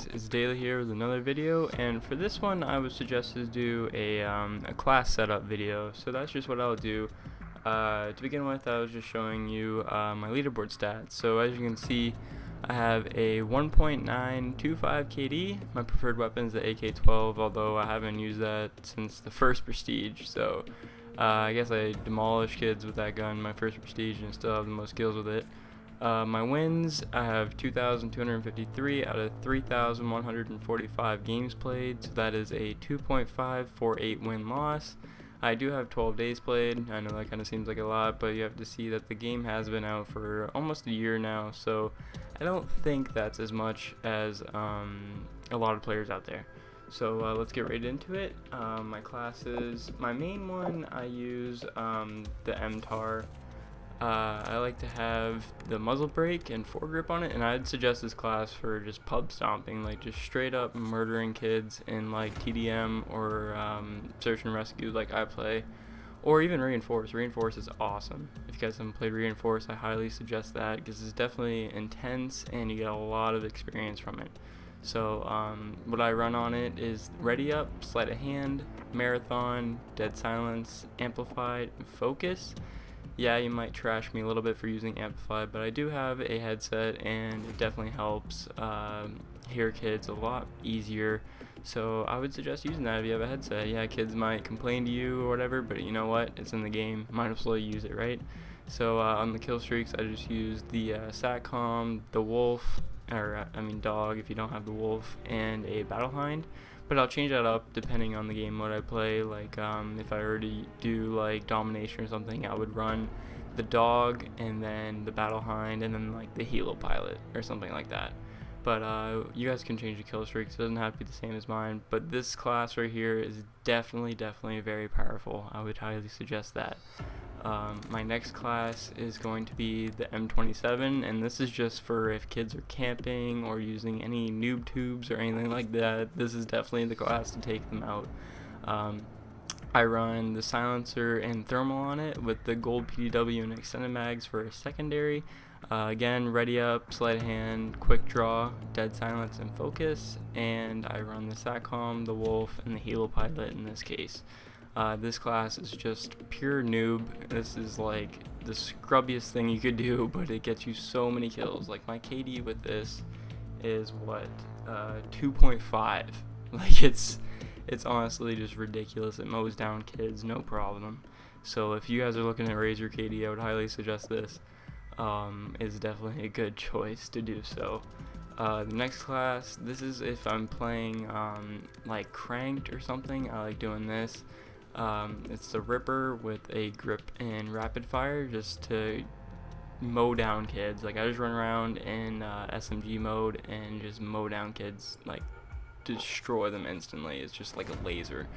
guys, it's Daily here with another video, and for this one I would suggest to do a class setup video. So that's just what I'll do. To begin with, I was just showing you my leaderboard stats. So as you can see, I have a 1.925 KD. My preferred weapon is the AK-12, although I haven't used that since the first Prestige. So I guess I demolished kids with that gun, my first Prestige, and still have the most kills with it. My wins, I have 2,253 out of 3,145 games played, so that is a 2.548 win-loss. I do have 12 days played. I know that kind of seems like a lot, but you have to see that the game has been out for almost a year now, so I don't think that's as much as a lot of players out there. So let's get right into it. My classes, my main one, I use the MTAR. I like to have the muzzle brake and foregrip on it, and I'd suggest this class for just pub stomping, like just straight up murdering kids in like TDM or search and rescue like I play, or even reinforce. Reinforce is awesome. If you guys haven't played reinforce, I highly suggest that because it's definitely intense and you get a lot of experience from it. So what I run on it is ready up, sleight of hand, marathon, dead silence, amplified, and focus. Yeah, you might trash me a little bit for using amplified, but I do have a headset and it definitely helps hear kids a lot easier. So I would suggest using that if you have a headset. Yeah, kids might complain to you or whatever, but you know what? It's in the game. Might as well use it, right? So on the kill streaks, I just use the SATCOM, the wolf, or I mean dog if you don't have the wolf, and a battle hind. But I'll change that up depending on the game mode I play. Like if I already do like domination or something, I would run the dog and then the battle hind and then like the helo pilot or something like that. But you guys can change the kill streaks. It doesn't have to be the same as mine. But this class right here is definitely very powerful. I would highly suggest that. My next class is going to be the M27, and this is just for if kids are camping or using any noob tubes or anything like that. This is definitely the class to take them out. I run the silencer and thermal on it with the gold PDW and extended mags for a secondary. Again, ready up, sleight of hand, quick draw, dead silence, and focus. And I run the SATCOM, the wolf, and the helo pilot in this case. This class is just pure noob. This is like the scrubbiest thing you could do, but it gets you so many kills. Like my KD with this is what 2.5. Like it's honestly just ridiculous. It mows down kids no problem. So if you guys are looking to raise your KD, I would highly suggest this. Is definitely a good choice to do so. The next class, this is if I'm playing like cranked or something. I like doing this. It's the Ripper with a grip and rapid fire just to mow down kids. Like I just run around in SMG mode and just mow down kids, like destroy them instantly. It's just like a laser.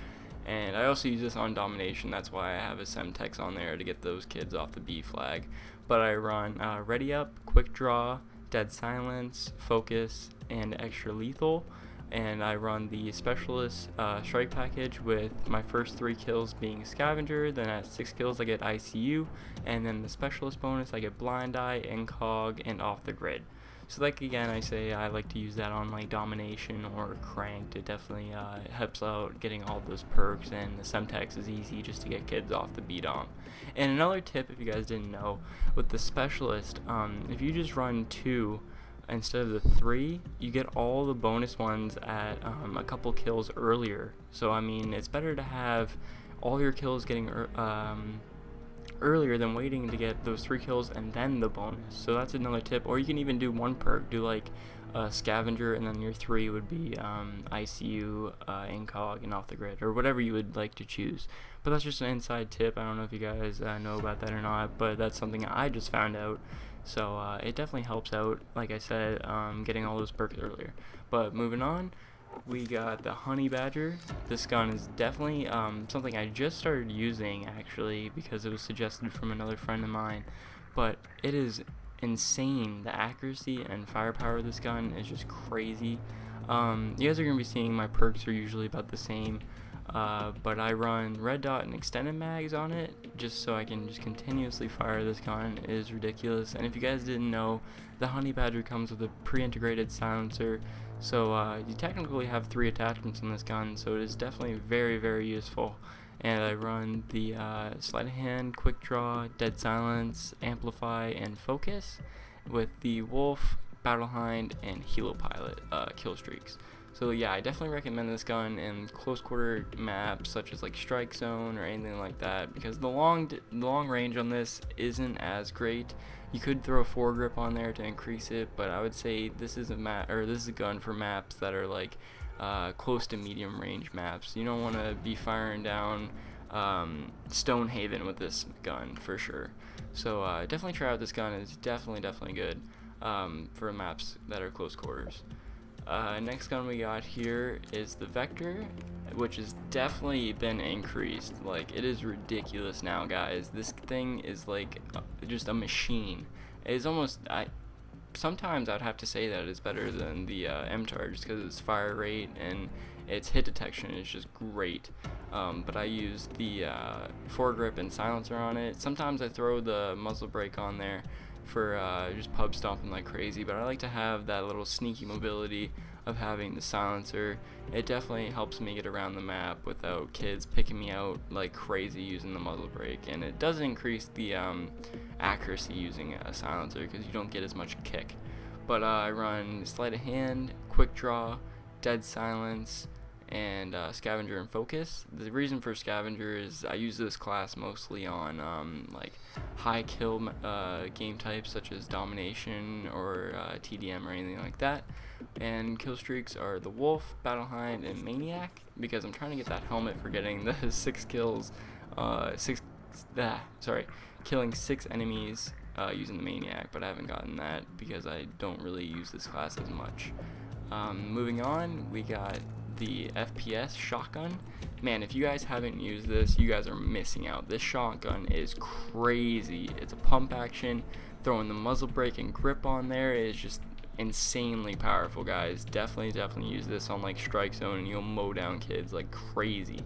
And I also use this on domination. That's why I have a Semtex on there to get those kids off the B flag. But I run ready up, quick draw, dead silence, focus, and extra lethal. And I run the specialist strike package with my first 3 kills being scavenger, then at 6 kills I get ICU, and then the specialist bonus I get blind eye, incog, and off the grid. So like again, I say I like to use that on like domination or cranked. It definitely helps out getting all those perks, and the Semtex is easy just to get kids off the B-dom. And another tip, if you guys didn't know, with the specialist, if you just run 2 instead of the 3, you get all the bonus ones at a couple kills earlier. So I mean, it's better to have all your kills getting earlier than waiting to get those 3 kills and then the bonus. So that's another tip. Or you can even do one perk, do like scavenger, and then your 3 would be ICU, incog, and off the grid, or whatever you would like to choose. But that's just an inside tip. I don't know if you guys know about that or not, but that's something I just found out. So it definitely helps out, like I said, getting all those perks earlier. But moving on, we got the Honey Badger. This gun is definitely something I just started using actually because it was suggested from another friend of mine. But it is insane. The accuracy and firepower of this gun is just crazy. You guys are going to be seeing my perks are usually about the same. but I run red dot and extended mags on it just so I can just continuously fire this gun. It is ridiculous. And if you guys didn't know, the Honey Badger comes with a pre-integrated silencer, so you technically have 3 attachments on this gun, so it is definitely very, very useful. And I run the sleight of hand, quick draw, dead silence, amplify, and focus with the Wolf, Battle Hind, and Helo Pilot kill streaks. So yeah, I definitely recommend this gun in close quarter maps such as like Strike Zone or anything like that, because the long range on this isn't as great. You could throw a foregrip on there to increase it, but I would say this is a gun for maps that are like close to medium range maps. You don't want to be firing down Stonehaven with this gun for sure. So definitely try out this gun. It's definitely good for maps that are close quarters. Next gun we got here is the Vector, which has definitely been increased. Like, it is ridiculous now, guys. This thing is like just a machine. It's almost, sometimes I'd have to say that it's better than the MTAR just because its fire rate and its hit detection is just great. But I use the foregrip and silencer on it. Sometimes I throw the muzzle brake on there for just pub stomping like crazy, but I like to have that little sneaky mobility of having the silencer. It definitely helps me get around the map without kids picking me out like crazy using the muzzle brake, and it does increase the accuracy using a silencer because you don't get as much kick. But I run sleight of hand, quick draw, dead silence, and scavenger and focus. The reason for scavenger is I use this class mostly on like high kill game types such as domination or TDM or anything like that, and kill streaks are the Wolf, Battle Hind, and Maniac, because I'm trying to get that helmet for getting the 6 kills, killing 6 enemies using the Maniac, but I haven't gotten that because I don't really use this class as much. Moving on, we got the FPS shotgun. Man, if you guys haven't used this, you guys are missing out. This shotgun is crazy. It's a pump action. Throwing the muzzle brake and grip on there is just insanely powerful, guys. Definitely use this on like Strike Zone and you'll mow down kids like crazy.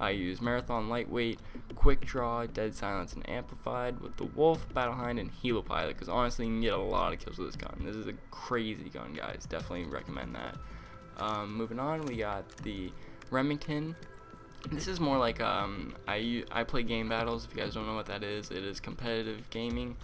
I use Marathon Lightweight, Quick Draw, Dead Silence, and Amplified with the Wolf, Battle Hind, and Helo Pilot, because honestly you can get a lot of kills with this gun. This is a crazy gun, guys. Definitely recommend that. Moving on, we got the Remington. This is more like I play game battles. If you guys don't know what that is, it is competitive gaming.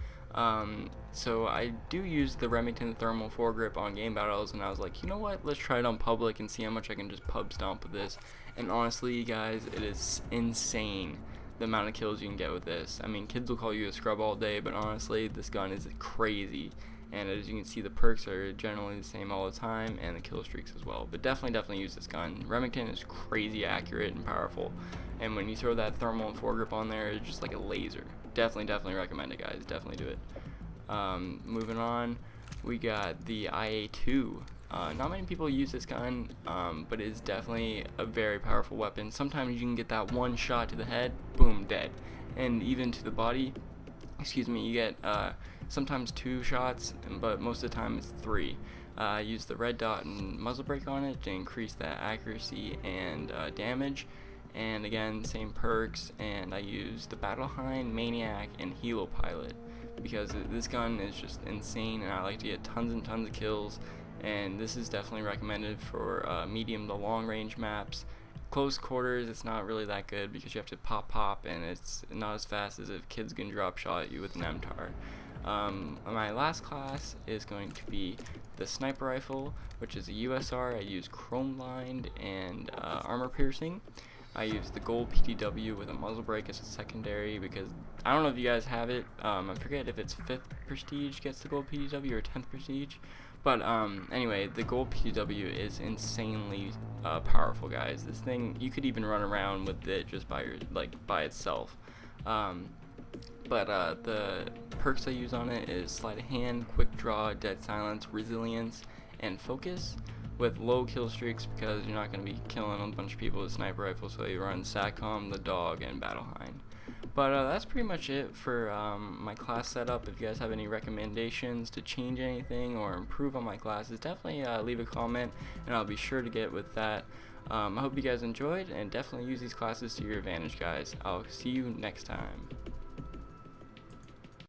So I do use the Remington thermal foregrip on game battles, and I was like, you know what, let's try it on public and see how much I can just pub stomp with this. And honestly, guys, it is insane the amount of kills you can get with this. I mean, kids will call you a scrub all day, but honestly, this gun is crazy. And as you can see, the perks are generally the same all the time, and the kill streaks as well. But definitely use this gun. Remington is crazy accurate and powerful, and when you throw that thermal and foregrip on there, it's just like a laser. Definitely recommend it, guys. Definitely do it. Moving on, we got the IA-2. Not many people use this gun, but it is definitely a very powerful weapon. Sometimes you can get that one shot to the head, boom, dead. And even to the body, you get sometimes 2 shots, but most of the time it's 3. I use the red dot and muzzle brake on it to increase that accuracy and damage, and again, same perks. And I use the Battle Hind, Maniac, and Helo Pilot because this gun is just insane, and I like to get tons and tons of kills. And this is definitely recommended for medium to long range maps. Close quarters, it's not really that good because you have to pop, and it's not as fast as if kids can drop shot at you with an MTAR. My last class is going to be the sniper rifle, which is a USR. I use chrome lined and armor piercing. I use the gold PTW with a muzzle brake as a secondary because I don't know if you guys have it. I forget if it's 5th prestige gets the gold PTW or 10th prestige. But anyway, the gold PTW is insanely powerful, guys. This thing, you could even run around with it just by itself. But the perks I use on it is sleight of hand, quick draw, dead silence, resilience, and focus with low kill streaks because you're not going to be killing a bunch of people with sniper rifles, so you run SATCOM, the dog, and Battle Hind. But that's pretty much it for my class setup. If you guys have any recommendations to change anything or improve on my classes, definitely leave a comment and I'll be sure to get with that. I hope you guys enjoyed, and definitely use these classes to your advantage, guys. I'll see you next time.